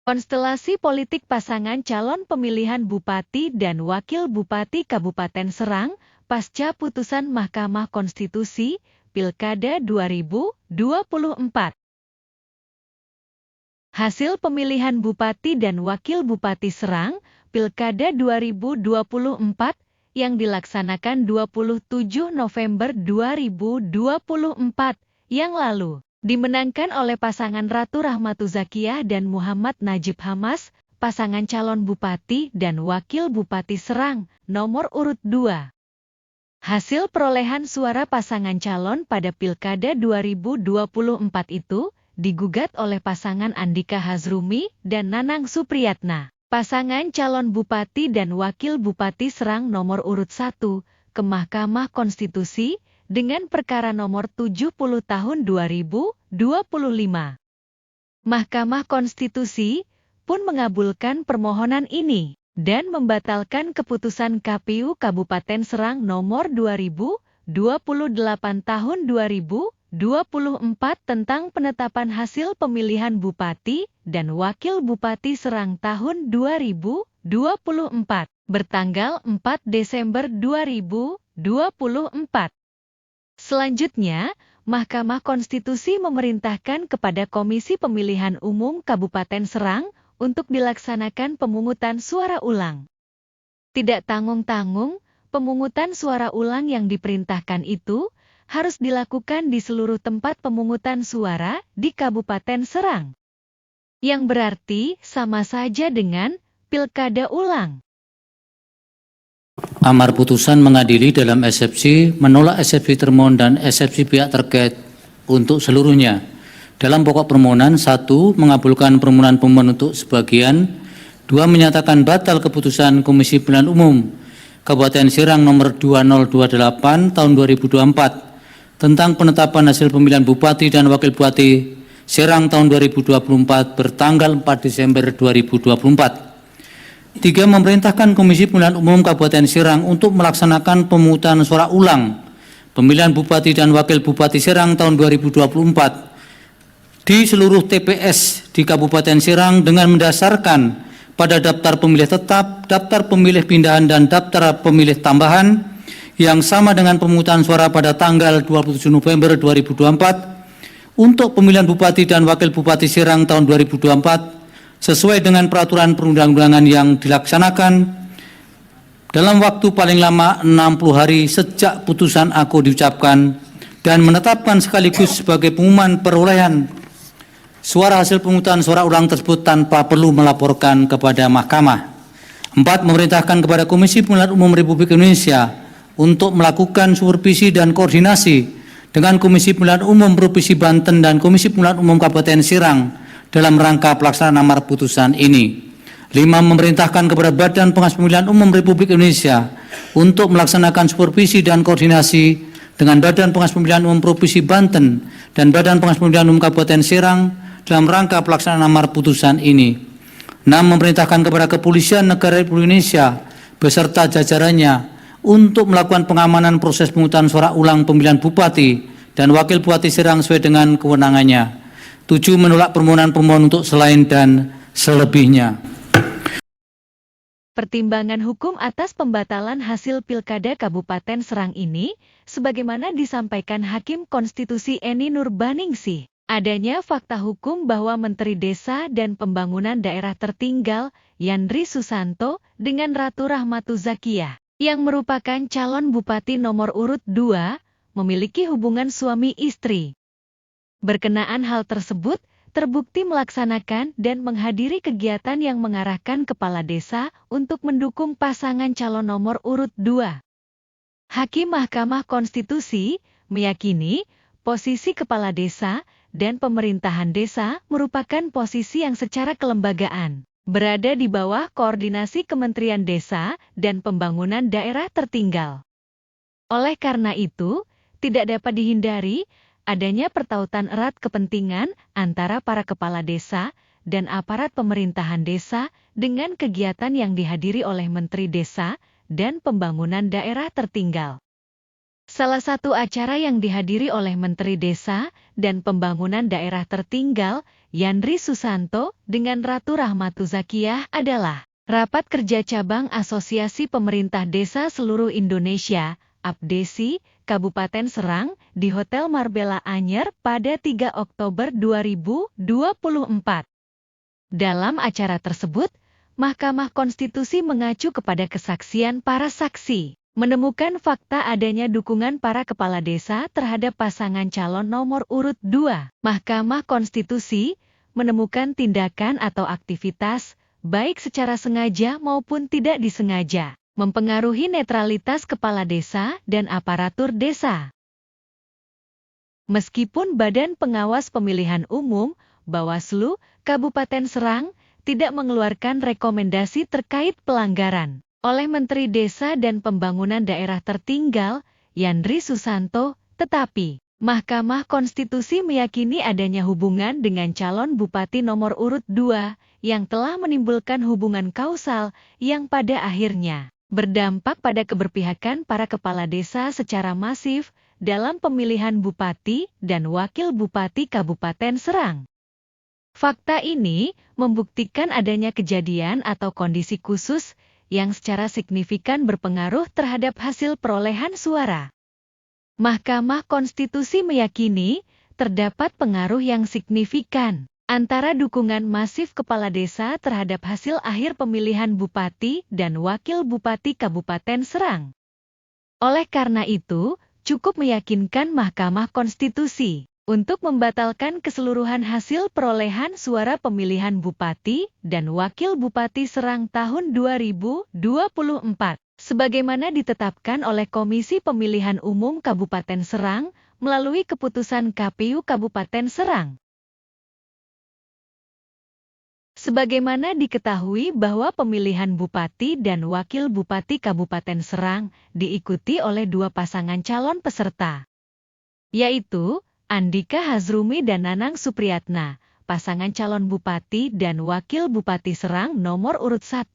Konstelasi politik pasangan calon pemilihan Bupati dan Wakil Bupati Kabupaten Serang pasca putusan Mahkamah Konstitusi Pilkada 2024. Hasil pemilihan Bupati dan Wakil Bupati Serang Pilkada 2024 yang dilaksanakan 27 November 2024 yang lalu dimenangkan oleh pasangan Ratu Rahmatu Zakiyah dan Muhammad Najib Hamas, pasangan calon Bupati dan Wakil Bupati Serang, nomor urut 2. Hasil perolehan suara pasangan calon pada Pilkada 2024 itu digugat oleh pasangan Andika Hazrumi dan Nanang Supriyatna, pasangan calon Bupati dan Wakil Bupati Serang nomor urut 1, ke Mahkamah Konstitusi, dengan perkara nomor 70 tahun 2025. Mahkamah Konstitusi pun mengabulkan permohonan ini dan membatalkan keputusan KPU Kabupaten Serang nomor 2028 tahun 2024 tentang penetapan hasil pemilihan Bupati dan Wakil Bupati Serang tahun 2024 bertanggal 4 Desember 2024. Selanjutnya, Mahkamah Konstitusi memerintahkan kepada Komisi Pemilihan Umum Kabupaten Serang untuk dilaksanakan pemungutan suara ulang. Tidak tanggung-tanggung, pemungutan suara ulang yang diperintahkan itu harus dilakukan di seluruh tempat pemungutan suara di Kabupaten Serang. Yang berarti sama saja dengan pilkada ulang. Amar putusan mengadili dalam eksepsi, menolak eksepsi termohon dan eksepsi pihak terkait untuk seluruhnya. Dalam pokok permohonan, 1. Mengabulkan permohonan pemohon untuk sebagian. 2. Menyatakan batal keputusan Komisi Pemilihan Umum Kabupaten Serang nomor 2028 tahun 2024 tentang penetapan hasil pemilihan Bupati dan Wakil Bupati Serang tahun 2024 bertanggal 4 Desember 2024. 3. Memerintahkan Komisi Pemilihan Umum Kabupaten Serang untuk melaksanakan pemungutan suara ulang pemilihan Bupati dan Wakil Bupati Serang tahun 2024 di seluruh TPS di Kabupaten Serang dengan mendasarkan pada daftar pemilih tetap, daftar pemilih pindahan dan daftar pemilih tambahan yang sama dengan pemungutan suara pada tanggal 27 November 2024 untuk pemilihan Bupati dan Wakil Bupati Serang tahun 2024 sesuai dengan peraturan perundang-undangan yang dilaksanakan dalam waktu paling lama 60 hari sejak putusan aku diucapkan dan menetapkan sekaligus sebagai pengumuman perolehan suara hasil pemungutan suara ulang tersebut tanpa perlu melaporkan kepada Mahkamah. 4. Memerintahkan kepada Komisi Pemilihan Umum Republik Indonesia untuk melakukan supervisi dan koordinasi dengan Komisi Pemilihan Umum Provinsi Banten dan Komisi Pemilihan Umum Kabupaten Serang dalam rangka pelaksanaan amar putusan ini. 5. Memerintahkan kepada Badan Pengawas Pemilihan Umum Republik Indonesia untuk melaksanakan supervisi dan koordinasi dengan Badan Pengawas Pemilihan Umum Provinsi Banten dan Badan Pengawas Pemilihan Umum Kabupaten Serang dalam rangka pelaksanaan amar putusan ini. 6. Memerintahkan kepada Kepolisian Negara Republik Indonesia beserta jajarannya untuk melakukan pengamanan proses pemungutan suara ulang pemilihan Bupati dan Wakil Bupati Serang sesuai dengan kewenangannya. 7. Menolak permohonan pemohon untuk selain dan selebihnya. Pertimbangan hukum atas pembatalan hasil Pilkada Kabupaten Serang ini, sebagaimana disampaikan Hakim Konstitusi Eni Nurbaningsih, adanya fakta hukum bahwa Menteri Desa dan Pembangunan Daerah Tertinggal, Yandri Susanto, dengan Ratu Rahmatu Zakiyah, yang merupakan calon Bupati nomor urut 2, memiliki hubungan suami istri. Berkenaan hal tersebut, terbukti melaksanakan dan menghadiri kegiatan yang mengarahkan kepala desa untuk mendukung pasangan calon nomor urut 2. Hakim Mahkamah Konstitusi meyakini posisi kepala desa dan pemerintahan desa merupakan posisi yang secara kelembagaan berada di bawah koordinasi Kementerian Desa dan Pembangunan Daerah Tertinggal. Oleh karena itu, tidak dapat dihindari adanya pertautan erat kepentingan antara para kepala desa dan aparat pemerintahan desa dengan kegiatan yang dihadiri oleh Menteri Desa dan Pembangunan Daerah Tertinggal. Salah satu acara yang dihadiri oleh Menteri Desa dan Pembangunan Daerah Tertinggal Yandri Susanto, dengan Ratu Rahmatu Zakiyah adalah Rapat Kerja Cabang Asosiasi Pemerintah Desa Seluruh Indonesia, APDESI, Kabupaten Serang, di Hotel Marbella Anyer pada 3 Oktober 2024. Dalam acara tersebut, Mahkamah Konstitusi mengacu kepada kesaksian para saksi, menemukan fakta adanya dukungan para kepala desa terhadap pasangan calon nomor urut 2. Mahkamah Konstitusi menemukan tindakan atau aktivitas, baik secara sengaja maupun tidak disengaja, mempengaruhi netralitas kepala desa dan aparatur desa. Meskipun Badan Pengawas Pemilihan Umum, Bawaslu, Kabupaten Serang, tidak mengeluarkan rekomendasi terkait pelanggaran oleh Menteri Desa dan Pembangunan Daerah Tertinggal, Yandri Susanto, tetapi Mahkamah Konstitusi meyakini adanya hubungan dengan calon bupati nomor urut 2 yang telah menimbulkan hubungan kausal yang pada akhirnya berdampak pada keberpihakan para kepala desa secara masif dalam pemilihan bupati dan wakil bupati Kabupaten Serang. Fakta ini membuktikan adanya kejadian atau kondisi khusus yang secara signifikan berpengaruh terhadap hasil perolehan suara. Mahkamah Konstitusi meyakini terdapat pengaruh yang signifikan antara dukungan masif kepala desa terhadap hasil akhir pemilihan bupati dan wakil bupati Kabupaten Serang. Oleh karena itu, cukup meyakinkan Mahkamah Konstitusi untuk membatalkan keseluruhan hasil perolehan suara pemilihan bupati dan wakil bupati Serang tahun 2024. Sebagaimana ditetapkan oleh Komisi Pemilihan Umum Kabupaten Serang melalui keputusan KPU Kabupaten Serang. Sebagaimana diketahui bahwa pemilihan bupati dan wakil bupati Kabupaten Serang diikuti oleh 2 pasangan calon peserta, yaitu Andika Hazrumi dan Nanang Supriyatna, pasangan calon bupati dan wakil bupati Serang nomor urut 1,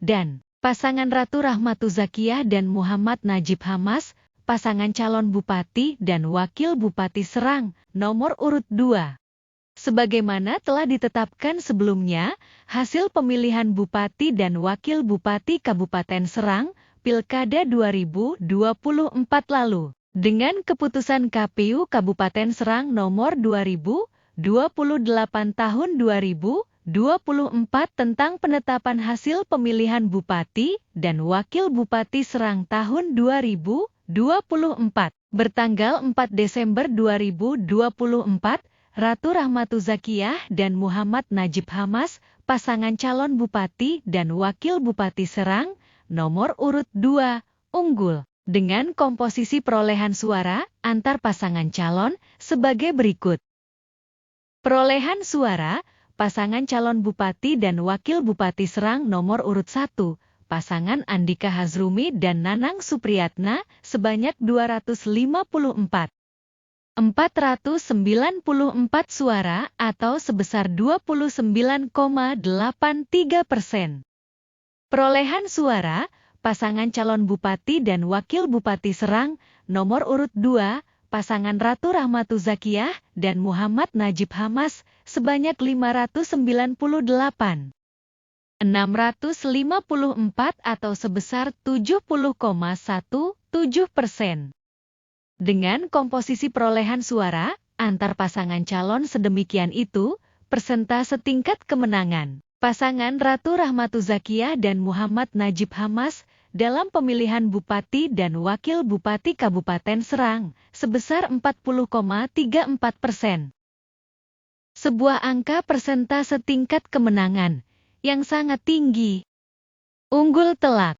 dan pasangan Ratu Rahmatu Zakiyah dan Muhammad Najib Hamas, pasangan calon bupati dan wakil bupati Serang, nomor urut 2. Sebagaimana telah ditetapkan sebelumnya, hasil pemilihan bupati dan wakil bupati Kabupaten Serang, Pilkada 2024 lalu, dengan keputusan KPU Kabupaten Serang nomor 2028 tahun 2024 tentang penetapan hasil pemilihan bupati dan wakil bupati Serang tahun 2024. Bertanggal 4 Desember 2024, Ratu Rahmatu Zakiyah dan Muhammad Najib Hamas, pasangan calon bupati dan wakil bupati Serang, nomor urut 2, unggul, dengan komposisi perolehan suara antar pasangan calon sebagai berikut. Perolehan suara pasangan calon bupati dan wakil bupati Serang nomor urut 1, pasangan Andika Hazrumi dan Nanang Supriyatna sebanyak 254.494 suara atau sebesar 29,83%. Perolehan suara pasangan calon bupati dan wakil bupati Serang nomor urut 2, pasangan Ratu Rahmatu Zakiyah dan Muhammad Najib Hamas sebanyak 598.654 atau sebesar 70,17%. Dengan komposisi perolehan suara antar pasangan calon sedemikian itu, persentase tingkat kemenangan pasangan Ratu Rahmatu Zakiyah dan Muhammad Najib Hamas dalam pemilihan bupati dan wakil bupati Kabupaten Serang sebesar 40,34%. Sebuah angka persentase tingkat kemenangan yang sangat tinggi. Unggul telak.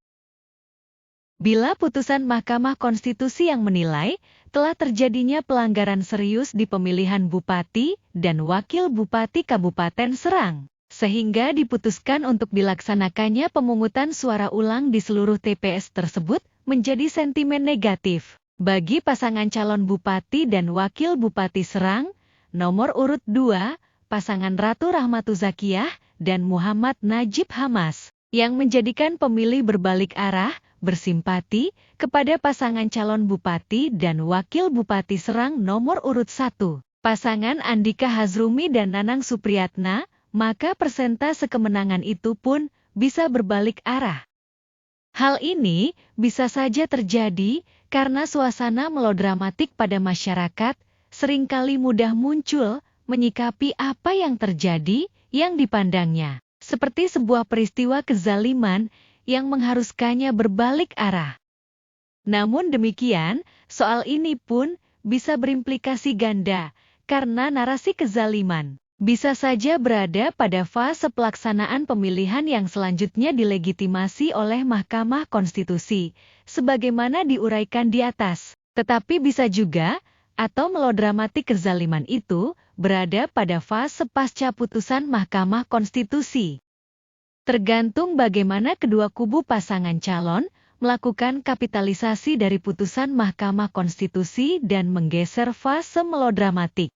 Bila putusan Mahkamah Konstitusi yang menilai telah terjadinya pelanggaran serius di pemilihan bupati dan wakil bupati Kabupaten Serang, sehingga diputuskan untuk dilaksanakannya pemungutan suara ulang di seluruh TPS tersebut menjadi sentimen negatif bagi pasangan calon bupati dan wakil bupati Serang, nomor urut 2, pasangan Ratu Rahmatu Zakiyah dan Muhammad Najib Hamas, yang menjadikan pemilih berbalik arah, bersimpati kepada pasangan calon bupati dan wakil bupati Serang nomor urut 1, pasangan Andika Hazrumi dan Nanang Supriyatna, maka persentase kemenangan itu pun bisa berbalik arah. Hal ini bisa saja terjadi karena suasana melodramatik pada masyarakat seringkali mudah muncul menyikapi apa yang terjadi yang dipandangnya seperti sebuah peristiwa kezaliman yang mengharuskannya berbalik arah. Namun demikian, soal ini pun bisa berimplikasi ganda karena narasi kezaliman bisa saja berada pada fase pelaksanaan pemilihan yang selanjutnya dilegitimasi oleh Mahkamah Konstitusi, sebagaimana diuraikan di atas. Tetapi bisa juga, atau melodramatik kezaliman itu berada pada fase pasca putusan Mahkamah Konstitusi. Tergantung bagaimana kedua kubu pasangan calon melakukan kapitalisasi dari putusan Mahkamah Konstitusi dan menggeser fase melodramatik.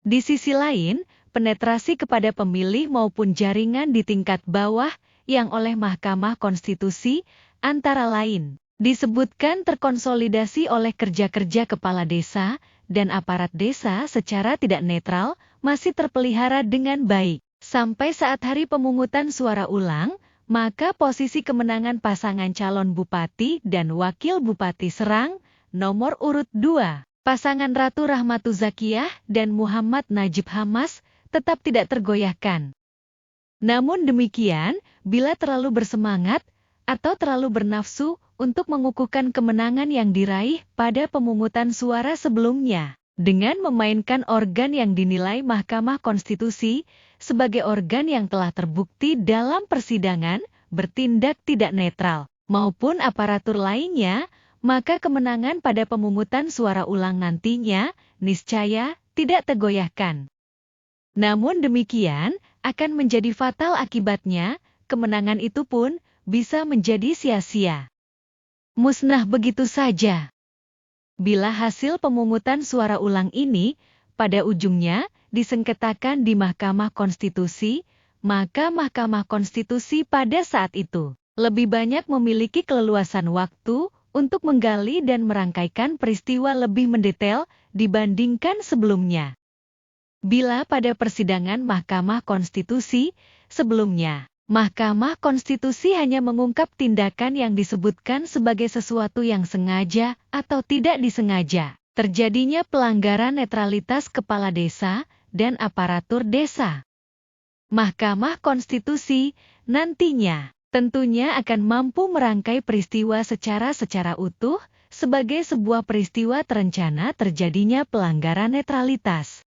Di sisi lain, penetrasi kepada pemilih maupun jaringan di tingkat bawah yang oleh Mahkamah Konstitusi antara lain disebutkan terkonsolidasi oleh kerja-kerja kepala desa dan aparat desa secara tidak netral masih terpelihara dengan baik. Sampai saat hari pemungutan suara ulang, maka posisi kemenangan pasangan calon Bupati dan Wakil Bupati Serang nomor urut 2, pasangan Ratu Rahmatu Zakiyah dan Muhammad Najib Hamas tetap tidak tergoyahkan. Namun demikian, bila terlalu bersemangat atau terlalu bernafsu untuk mengukuhkan kemenangan yang diraih pada pemungutan suara sebelumnya, dengan memainkan organ yang dinilai Mahkamah Konstitusi sebagai organ yang telah terbukti dalam persidangan bertindak tidak netral, maupun aparatur lainnya, maka kemenangan pada pemungutan suara ulang nantinya niscaya tidak tergoyahkan. Namun demikian, akan menjadi fatal akibatnya, kemenangan itu pun bisa menjadi sia-sia. Musnah begitu saja. Bila hasil pemungutan suara ulang ini, pada ujungnya, disengketakan di Mahkamah Konstitusi, maka Mahkamah Konstitusi pada saat itu lebih banyak memiliki keleluasan waktu untuk menggali dan merangkaikan peristiwa lebih mendetail dibandingkan sebelumnya. Bila pada persidangan Mahkamah Konstitusi sebelumnya, Mahkamah Konstitusi hanya mengungkap tindakan yang disebutkan sebagai sesuatu yang sengaja atau tidak disengaja, terjadinya pelanggaran netralitas kepala desa dan aparatur desa. Mahkamah Konstitusi nantinya tentunya akan mampu merangkai peristiwa secara utuh sebagai sebuah peristiwa terencana terjadinya pelanggaran netralitas.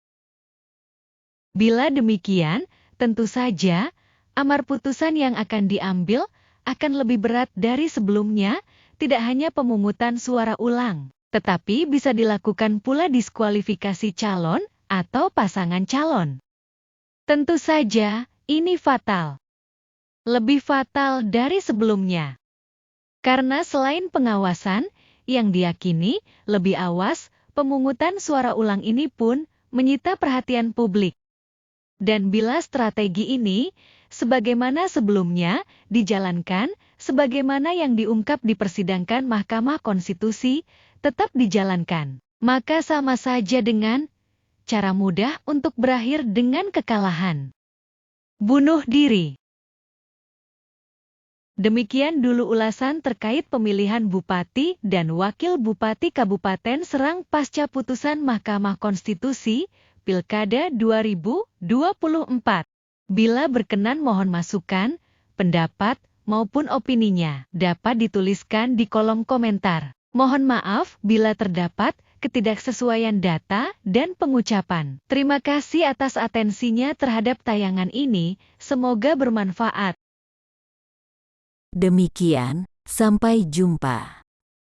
Bila demikian, tentu saja amar putusan yang akan diambil akan lebih berat dari sebelumnya, tidak hanya pemungutan suara ulang, tetapi bisa dilakukan pula diskualifikasi calon atau pasangan calon. Tentu saja, ini fatal. Lebih fatal dari sebelumnya. Karena selain pengawasan, yang diyakini lebih awas, pemungutan suara ulang ini pun menyita perhatian publik. Dan bila strategi ini, sebagaimana sebelumnya, dijalankan, sebagaimana yang diungkap dipersidangkan Mahkamah Konstitusi, tetap dijalankan, maka sama saja dengan cara mudah untuk berakhir dengan kekalahan. Bunuh diri. Demikian dulu ulasan terkait pemilihan Bupati dan Wakil Bupati Kabupaten Serang pasca putusan Mahkamah Konstitusi, Pilkada 2024. Bila berkenan mohon masukan, pendapat, maupun opininya dapat dituliskan di kolom komentar. Mohon maaf bila terdapat ketidaksesuaian data dan pengucapan. Terima kasih atas atensinya terhadap tayangan ini, semoga bermanfaat. Demikian, sampai jumpa.